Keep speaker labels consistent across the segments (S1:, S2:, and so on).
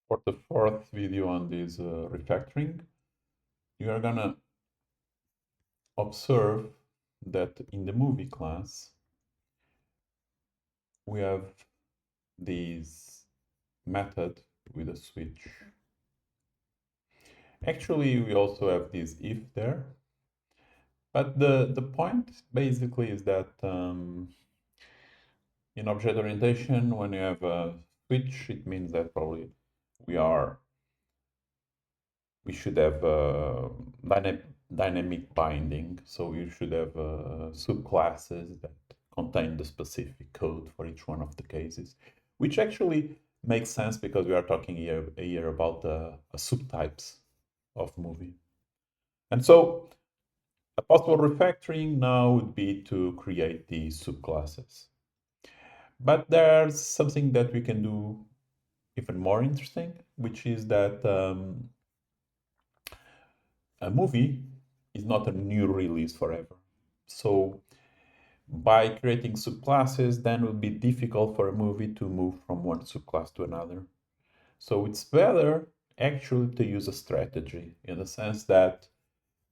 S1: For the fourth video on this refactoring, you are gonna observe that in the movie class, we have this method with a switch. Actually, we also have this if there, but the point basically is that in object orientation, when you have a switch, it means that probably we should have dynamic binding. So you should have subclasses that contain the specific code for each one of the cases, which actually makes sense because we are talking here about subtypes of movie. And so a possible refactoring now would be to create these subclasses. But there's something that we can do even more interesting, which is that a movie is not a new release forever. So by creating subclasses, then it would be difficult for a movie to move from one subclass to another. So it's better actually to use a strategy in the sense that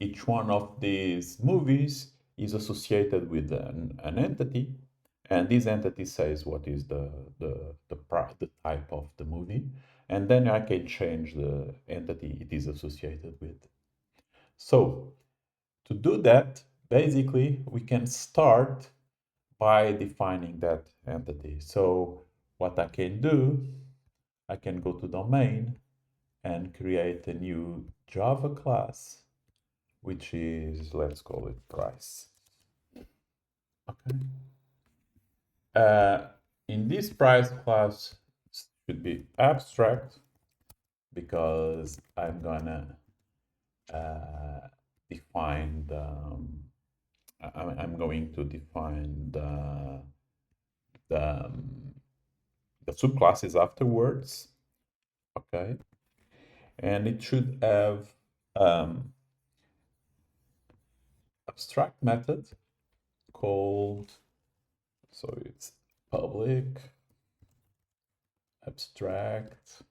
S1: each one of these movies is associated with an entity, and this entity says what is the type of the movie, and then I can change the entity it is associated with. So to do that, basically, we can start by defining that entity. So what I can do, I can go to domain and create a new Java class, which is, let's call it price. Okay. In this price class should be abstract because I'm gonna define I'm going to define the, the subclasses afterwards. Okay, and it should have abstract method called, so it's public abstract,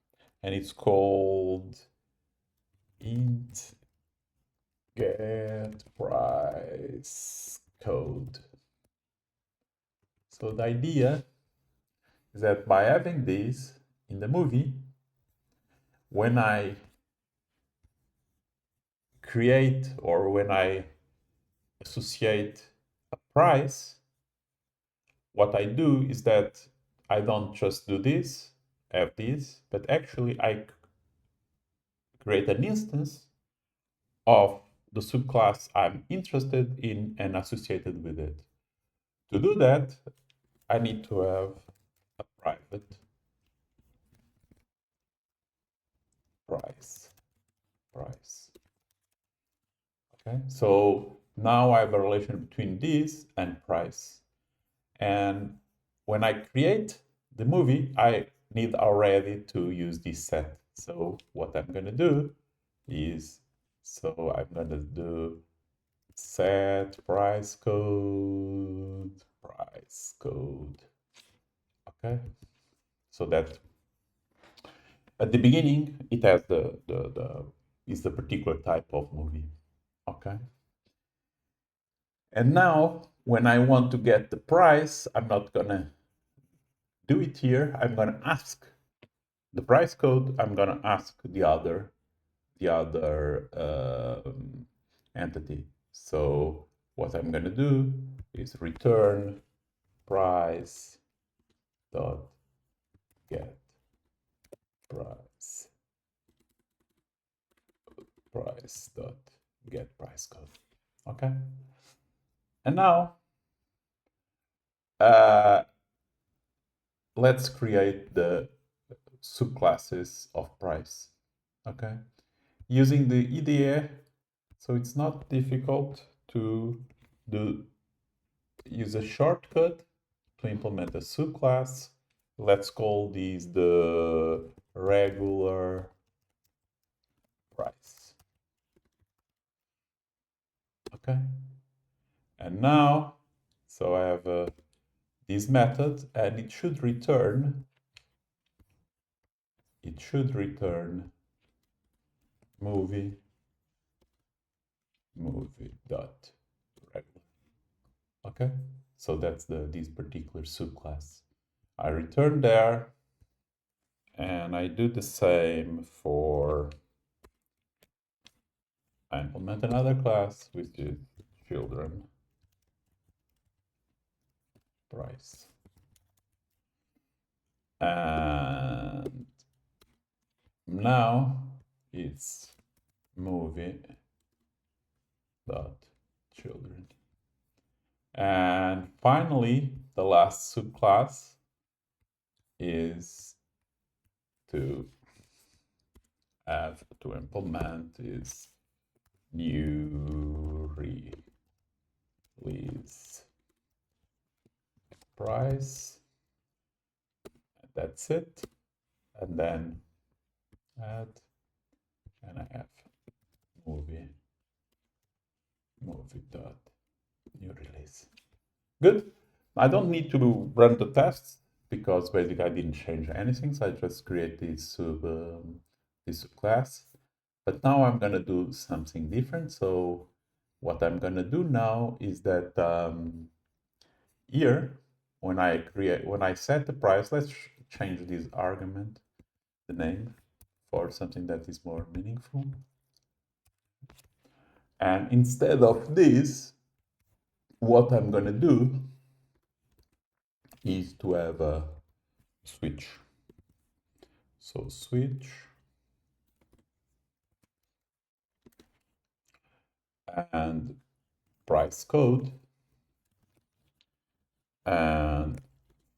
S1: and it's called int get price code. So the idea is that by having this in the movie, when I create or when I associate a price, what I do is that I don't just do this, have this, but actually I create an instance of the subclass I'm interested in and associated with it. To do that, I need to have a private price. Okay, so now I have a relation between this and price. And when I create the movie, I need already to use this set. So what I'm going to do is, so I'm going to do set price code. Okay, so that at the beginning it has is the particular type of movie. Okay, and now when I want to get the price, I'm not gonna do it here. I'm gonna ask the price code. I'm gonna ask the other entity. So what I'm gonna do is return price dot get price dot get price code. Okay, and now let's create the subclasses of price. Okay, using the IDE, so it's not difficult to use a shortcut to implement a subclass. Let's call these the regular price. Okay, and now, so I have this method, and it should return it should return movie dot regular. Okay, so that's this particular subclass. I return there, and I do the same for, I implement another class which is children price. And now it's movie dot children. And finally, the last subclass is to have to implement is new release price. That's it. And then add, and I have movie dot new release. Good. I don't need to run the tests because basically I didn't change anything. So I just create this subclass. But now I'm gonna do something different. So what I'm gonna do now is that here, when I set the price, let's change this argument, the name, for something that is more meaningful. And instead of this, what I'm gonna do is to have a switch. So switch and price code, and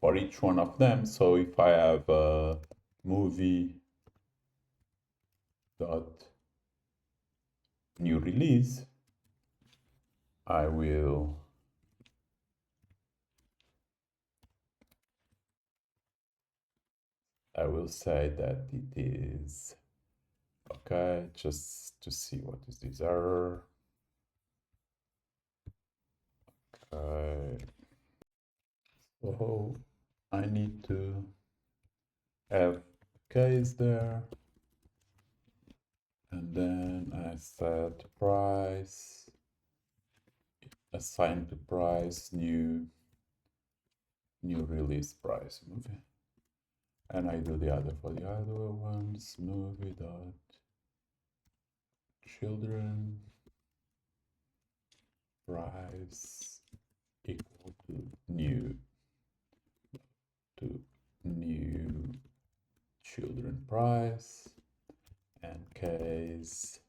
S1: for each one of them, so if I have a movie dot new release, I will say that it is okay, just to see what is this error. Okay, so I need to have case there, and then I set price, assign to price new release price movie, and I do the other for the other ones, movie dot children price equal to new children price, and case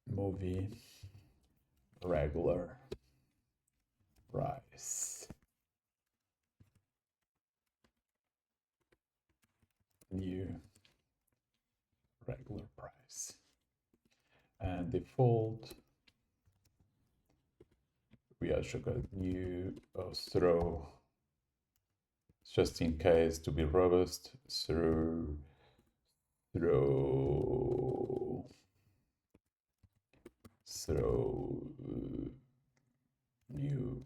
S1: movie regular price new regular price, and default we also got new throw, just in case to be robust, throw new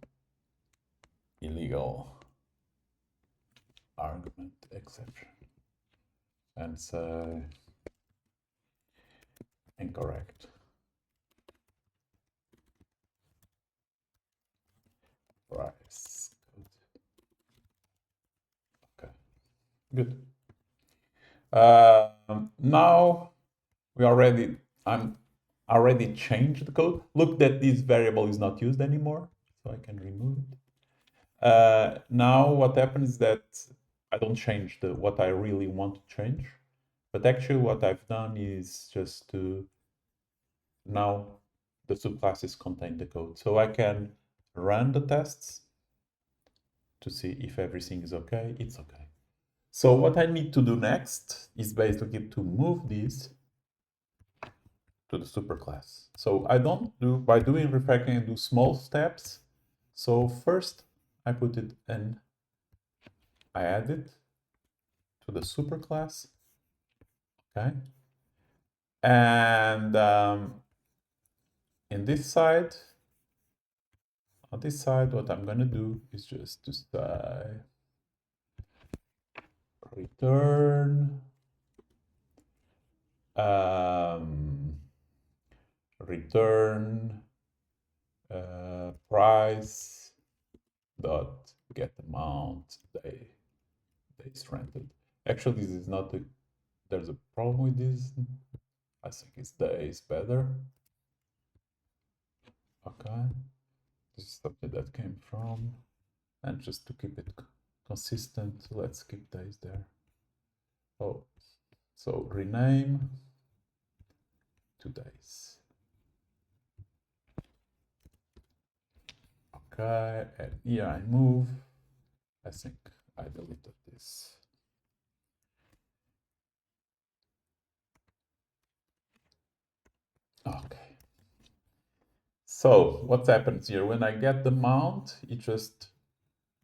S1: illegal argument exception, and say incorrect price code. Okay, good. Now I'm already changed the code. Look that this variable is not used anymore, so I can remove it. Now what happens is that I don't change what I really want to change, but actually what I've done is just to now the subclasses contain the code, so I can run the tests to see if everything is okay. It's okay. So what I need to do next is basically to move this to the superclass. So I don't do, by doing refactoring, I do small steps. So first I put it in, I add it to the superclass, okay? And in this side, on this side, what I'm gonna do is just to say return return price dot get amount days rented. Actually, this is not there's a problem with this. I think it's days better. Okay, this is something that came from, and just to keep it consistent, let's keep days there. Oh, so rename to days. Okay, and here I move. I think I deleted this. Okay. So what happens here? When I get the mount, it just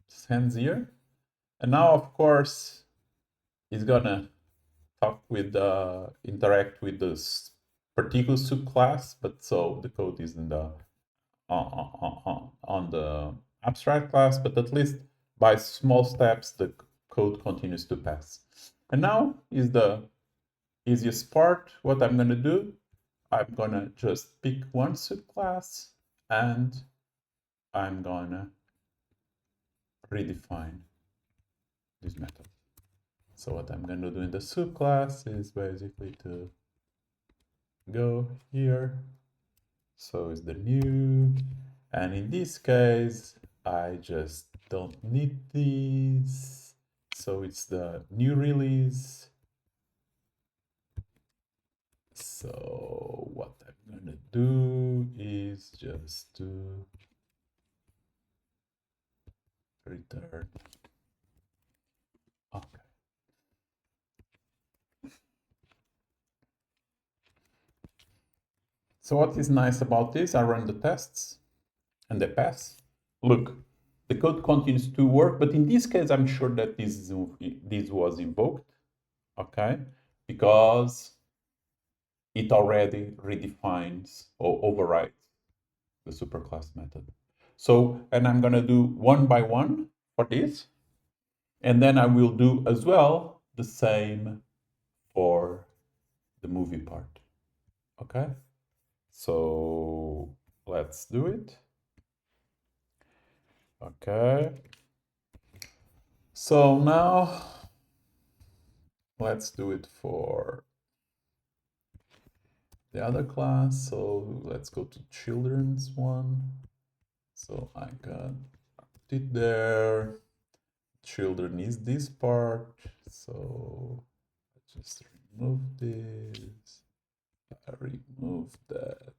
S1: sends here. And now, of course, it's gonna talk with interact with this particular subclass, but so the code is in the on the abstract class, but at least by small steps, the code continues to pass. And now is the easiest part. What I'm gonna do, I'm gonna just pick one subclass and I'm gonna redefine this method. So what I'm gonna do in the subclass is basically to go here. So it's the new, and in this case, I just don't need these. So it's the new release. So what I'm gonna do is just to return. Okay. So what is nice about this, I run the tests and they pass. Look, the code continues to work, but in this case, I'm sure that this was invoked, okay? Because it already redefines or overrides the superclass method. So, and I'm gonna do one by one for this, and then I will do as well the same for the movie part, okay? So let's do it. Okay. So now let's do it for the other class. So let's go to children's one. So I got it there. Children is this part. So I just remove this. I remove that.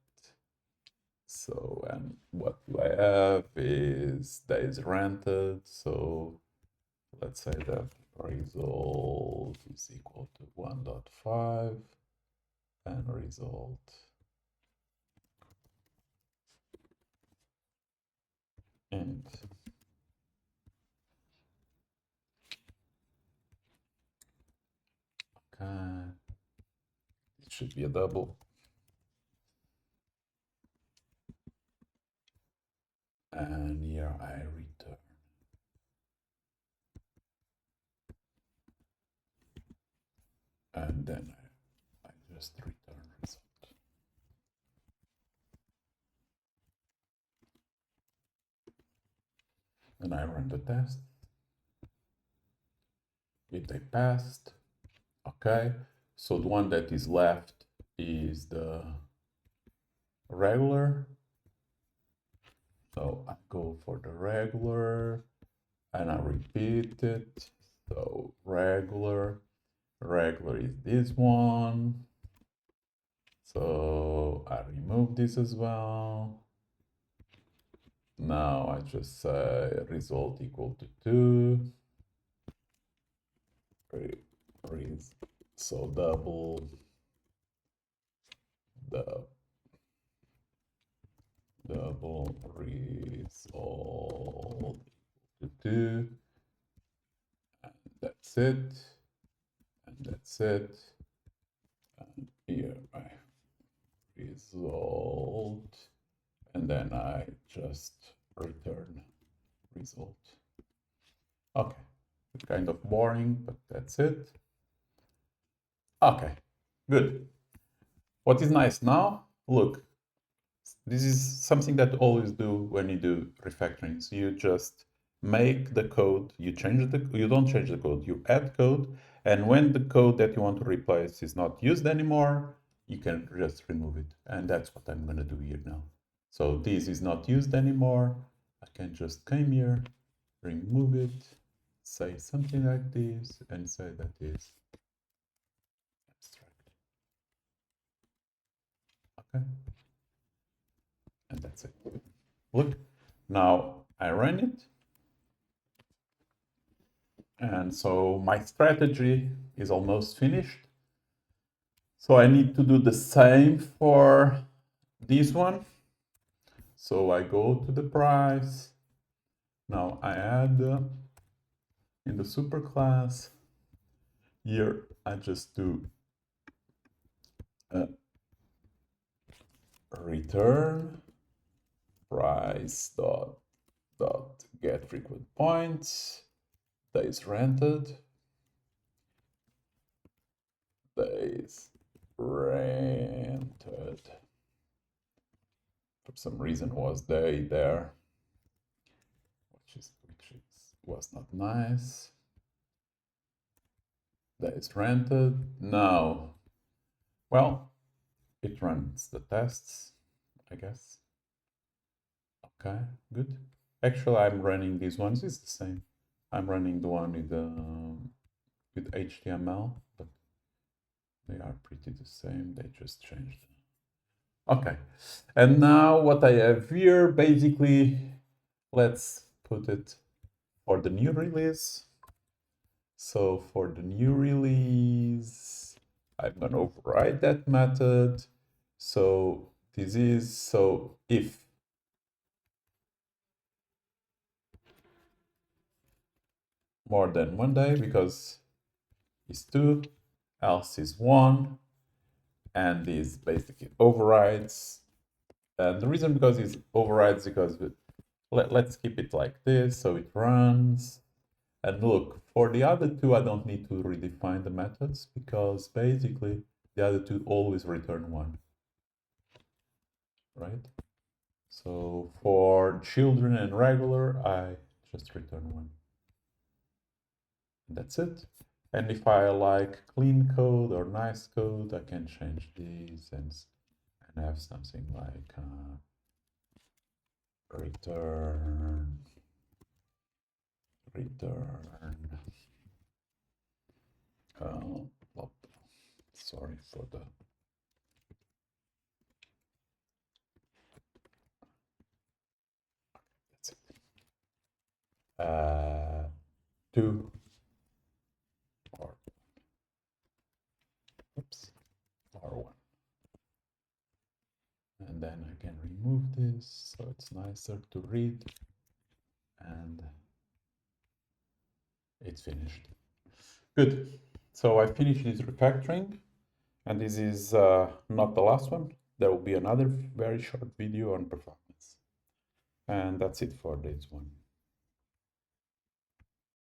S1: So, and what do I have is days rented. So let's say that result is equal to 1.5 and result int. Okay, it should be a double. And here I return. And then I just return result. And I run the test. If they passed, okay. So the one that is left is the regular. So I go for the regular and I repeat it. So regular is this one. So I remove this as well. Now I just say result equal to 2. So double result to 2. And that's it. And that's it. And here I result. And then I just return result. Okay, kind of boring, but that's it. Okay, good. What is nice now, look, this is something that you always do when you do refactoring. So you just make the code, you don't change the code, you add code, and when the code that you want to replace is not used anymore, you can just remove it. And that's what I'm going to do here now. So this is not used anymore. I can just come here, remove it, say something like this, and say that is abstract. Okay. And that's it. Look, now I run it. And so my strategy is almost finished. So I need to do the same for this one. So I go to the price. Now I add in the superclass. Here I just do return price dot get frequent points, days rented, days rented. For some reason was day there, which was not nice. Days rented. Now, well, it runs the tests, I guess. Okay, good. Actually, I'm running these ones. It's the same. I'm running the one with HTML, but they are pretty the same. They just changed. Okay, and now what I have here, basically, let's put it for the new release. So for the new release, I'm going to override that method. So this is, so if more than 1 day, because it's 2, else is 1, and this basically overrides. And the reason because it overrides because let's keep it like this, so it runs. And look, for the other two, I don't need to redefine the methods because basically the other two always return 1, right? So for children and regular, I just return 1. And that's it. And if I like clean code or nice code, I can change these and have something like return. Sorry for the. That's it. 2 or oops or 1. And then I can remove this so it's nicer to read, and it's finished. Good. So I finished this refactoring, and this is not the last one. There will be another very short video on performance. And that's it for this one.